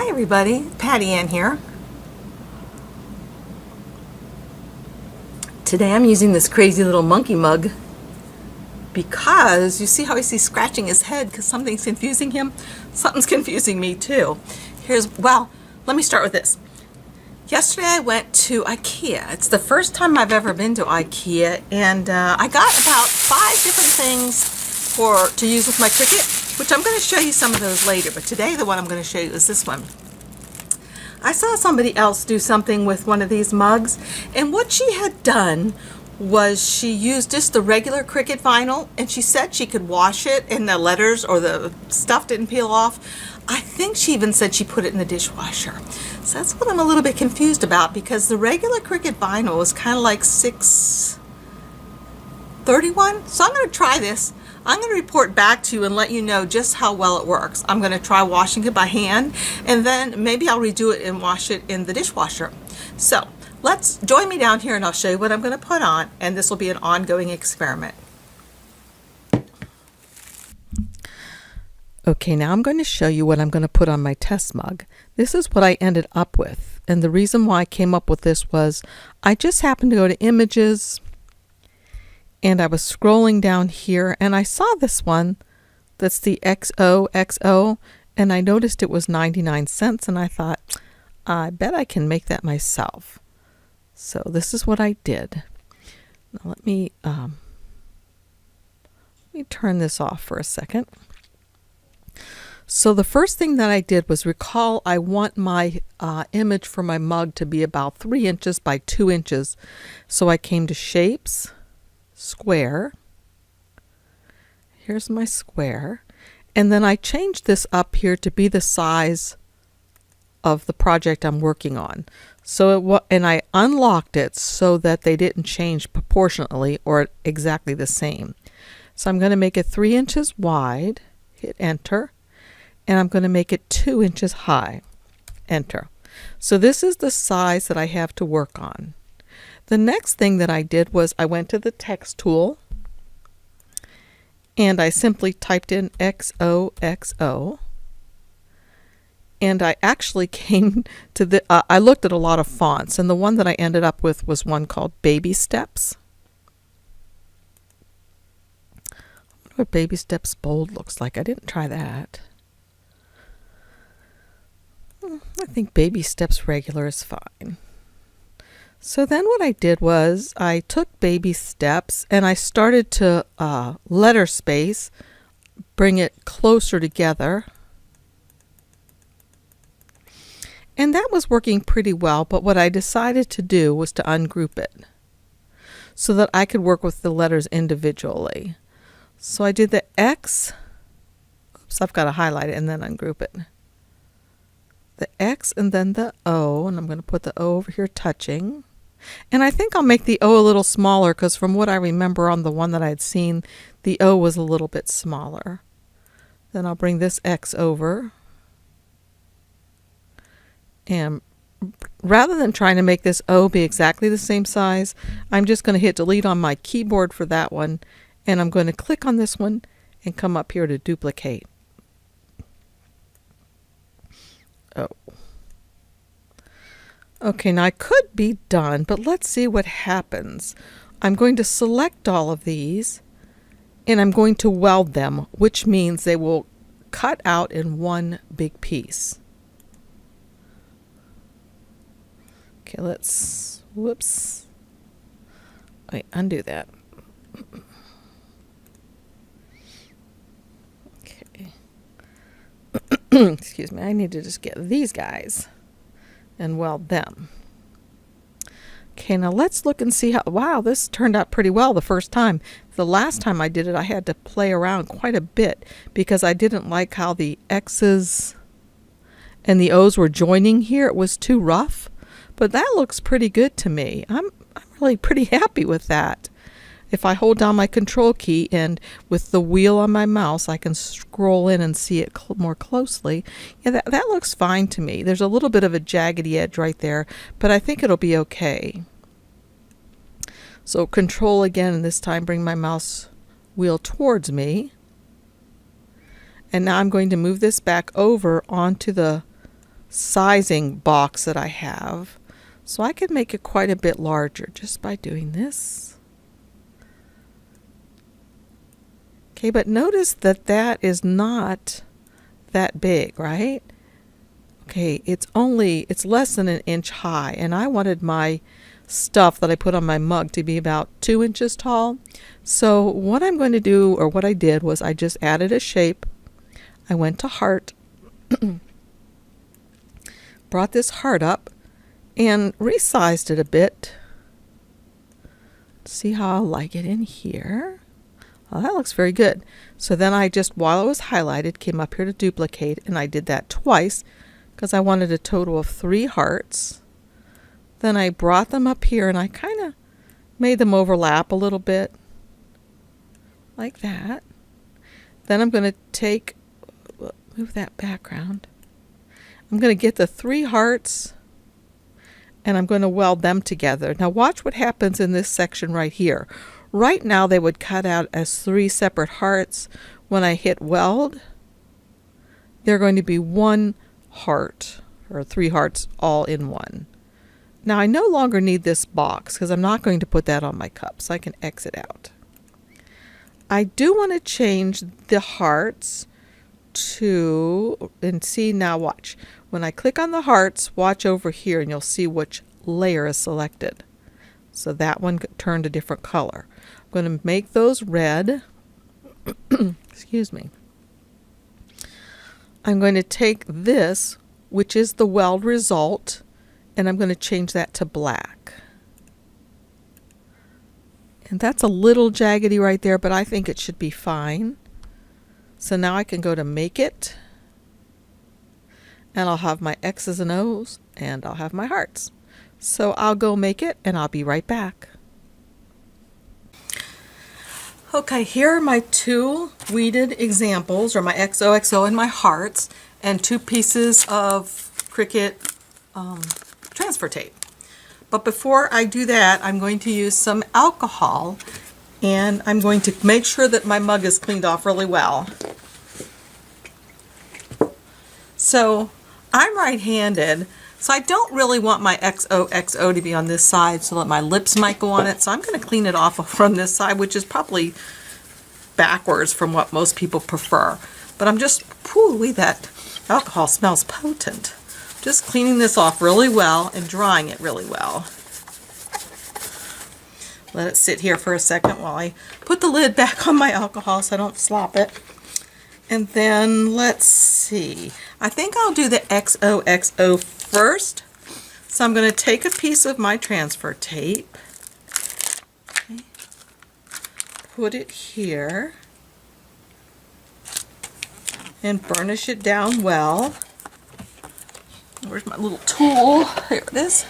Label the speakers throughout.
Speaker 1: Hi everybody, Patty Ann here. Today I'm using this crazy little monkey mug because you see how he's scratching his head because something's confusing him? Something's confusing me too. Let me start with this. Yesterday I went to IKEA. It's the first time I've ever been to IKEA, and I got about 5 different things to use with my Cricut, which I'm going to show you some of those later, but today the one I'm going to show you is this one. I saw somebody else do something with one of these mugs, and what she had done was she used just the regular Cricut vinyl, and she said she could wash it and the letters or the stuff didn't peel off. I think she even said she put it in the dishwasher. So that's what I'm a little bit confused about, because the regular Cricut vinyl is kind of like $6.31. So I'm going to try this. I'm going to report back to you and let you know just how well it works. I'm going to try washing it by hand, and then maybe I'll redo it and wash it in the dishwasher. So join me down here and I'll show you what I'm going to put on, and this will be an ongoing experiment. Okay, now I'm going to show you what I'm going to put on my test mug. This is what I ended up with, and the reason why I came up with this was I just happened to go to images, and I was scrolling down here and I saw this one that's the XOXO, and I noticed it was 99 cents, and I thought, I bet I can make that myself. So this is what I did. Now let me turn this off for a second. So the first thing that I did was recall I want my image for my mug to be about 3 inches by 2 inches. So I came to Shapes, Square. Here's my square. And then I changed this up here to be the size of the project I'm working on. And I unlocked it so that they didn't change proportionately or exactly the same. So I'm going to make it 3 inches wide, hit enter, and I'm going to make it 2 inches high, enter. So this is the size that I have to work on. The next thing that I did was I went to the text tool and I simply typed in XOXO, and I actually came to I looked at a lot of fonts, and the one that I ended up with was one called Baby Steps. I wonder what Baby Steps Bold looks like. I didn't try that. I think Baby Steps Regular is fine. So then what I did was I took Baby Steps and I started to letter space, bring it closer together. And that was working pretty well, but what I decided to do was to ungroup it so that I could work with the letters individually. So I did the X. Oops, I've got to highlight it and then ungroup it. The X and then the O, and I'm going to put the O over here touching. And I think I'll make the O a little smaller because from what I remember on the one that I had seen, the O was a little bit smaller. Then I'll bring this X over. And rather than trying to make this O be exactly the same size, I'm just going to hit delete on my keyboard for that one. And I'm going to click on this one and come up here to duplicate. Oh. Okay, now I could be done, but let's see what happens. I'm going to select all of these and I'm going to weld them, which means they will cut out in one big piece. Okay, whoops. Wait, undo that. Okay. Excuse me, I need to just get these guys and weld them. Okay, now let's look and see how, wow, this turned out pretty well the first time. The last time I did it, I had to play around quite a bit because I didn't like how the X's and the O's were joining here. It was too rough, but that looks pretty good to me. I'm really pretty happy with that. If I hold down my control key and with the wheel on my mouse, I can scroll in and see it more closely. Yeah, that looks fine to me. There's a little bit of a jaggedy edge right there, but I think it'll be okay. So control again, and this time bring my mouse wheel towards me. And now I'm going to move this back over onto the sizing box that I have. So I can make it quite a bit larger just by doing this. Okay, but notice that that is not that big, right? Okay, it's less than an inch high, and I wanted my stuff that I put on my mug to be about 2 inches tall. So what I'm going to do, or what I did, was I just added a shape. I went to heart, brought this heart up, and resized it a bit. See how I like it in here. Oh, that looks very good. So then I just, while it was highlighted, came up here to duplicate, and I did that twice because I wanted a total of 3 hearts. Then I brought them up here and I kind of made them overlap a little bit, like that. Then I'm going to move that background. I'm going to get the 3 hearts and I'm going to weld them together. Now watch what happens in this section right here. Right now they would cut out as 3 separate hearts. When I hit weld, they're going to be 1 heart, or 3 hearts all in one. Now I no longer need this box because I'm not going to put that on my cup, so I can exit out. I do want to change the hearts to, and see now, watch. When I click on the hearts, watch over here and you'll see which layer is selected. So that one turned a different color. I'm going to make those red. Excuse me. I'm going to take this, which is the weld result, and I'm going to change that to black. And that's a little jaggedy right there, but I think it should be fine. So now I can go to make it, and I'll have my X's and O's, and I'll have my hearts. So I'll go make it, and I'll be right back. Okay, here are my 2 weeded examples, or my XOXO and my hearts, and 2 pieces of Cricut transfer tape. But before I do that, I'm going to use some alcohol, and I'm going to make sure that my mug is cleaned off really well. So I'm right-handed, so I don't really want my XOXO to be on this side so that my lips might go on it. So I'm going to clean it off from this side, which is probably backwards from what most people prefer. But I'm just, whoo, that alcohol smells potent. Just cleaning this off really well and drying it really well. Let it sit here for a second while I put the lid back on my alcohol so I don't slop it. And then let's see. I think I'll do the XOXO first. So I'm going to take a piece of my transfer tape, okay, put it here, and burnish it down well. Where's my little tool? Here it is.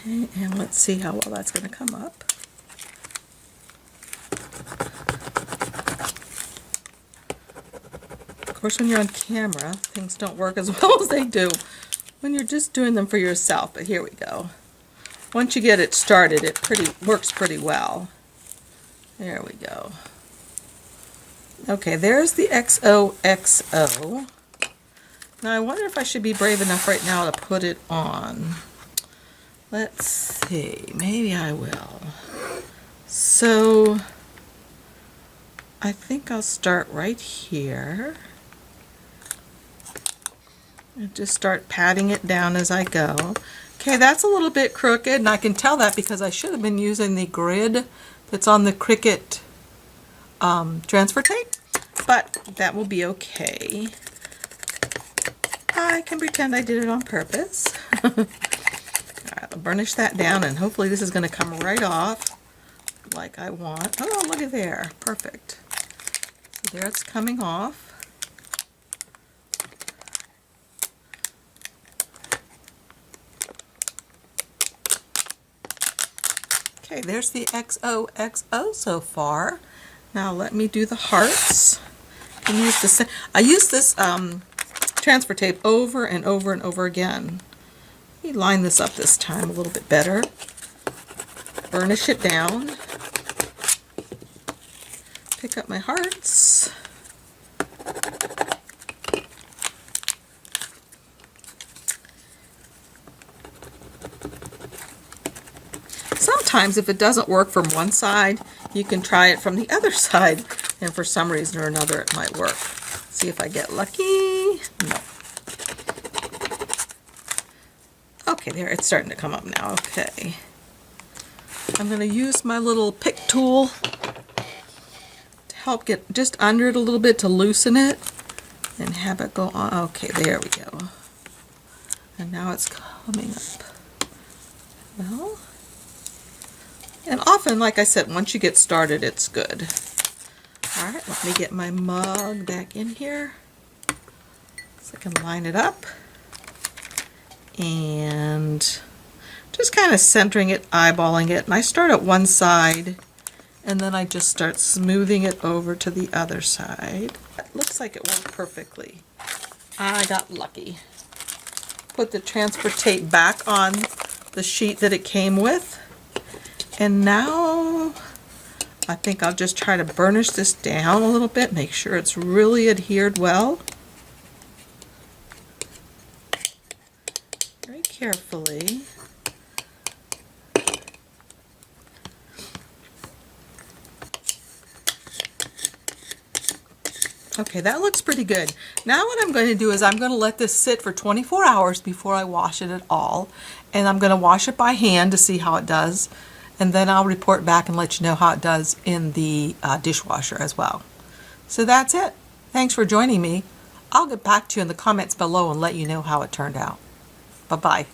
Speaker 1: Okay, and let's see how well that's going to come up. Of course, when you're on camera, things don't work as well as they do when you're just doing them for yourself. But here we go. Once you get it started, it works pretty well. There we go. Okay, there's the XOXO. Now I wonder if I should be brave enough right now to put it on. Let's see, maybe I will. So I think I'll start right here and just start patting it down as I go. Okay, that's a little bit crooked, and I can tell that because I should have been using the grid that's on the Cricut transfer tape, but that will be okay. I can pretend I did it on purpose. Alright, I'll burnish that down, and hopefully this is going to come right off like I want. Oh, look at there. Perfect. So there it's coming off. Okay, there's the XOXO so far. Now let me do the hearts. I use this transfer tape over and over and over again. Let me line this up this time a little bit better. Burnish it down. Pick up my hearts. sometimes if it doesn't work from one side, you can try it from the other side, and for some reason or another it might work. See if I get lucky. No. Okay, there, it's starting to come up now. Okay. I'm going to use my little pick tool to help get just under it a little bit to loosen it and have it go on. Okay, there we go. And now it's coming up. Well, and often, like I said, once you get started, it's good. All right, let me get my mug back in here so I can line it up. And just kind of centering it, eyeballing it. And I start at one side, and then I just start smoothing it over to the other side. It looks like it worked perfectly. I got lucky. Put the transfer tape back on the sheet that it came with. And now I think I'll just try to burnish this down a little bit, make sure it's really adhered well. Very carefully. Okay, that looks pretty good. Now what I'm going to do is I'm going to let this sit for 24 hours before I wash it at all. And I'm going to wash it by hand to see how it does. And then I'll report back and let you know how it does in the dishwasher as well. So that's it. Thanks for joining me. I'll get back to you in the comments below and let you know how it turned out. Bye-bye.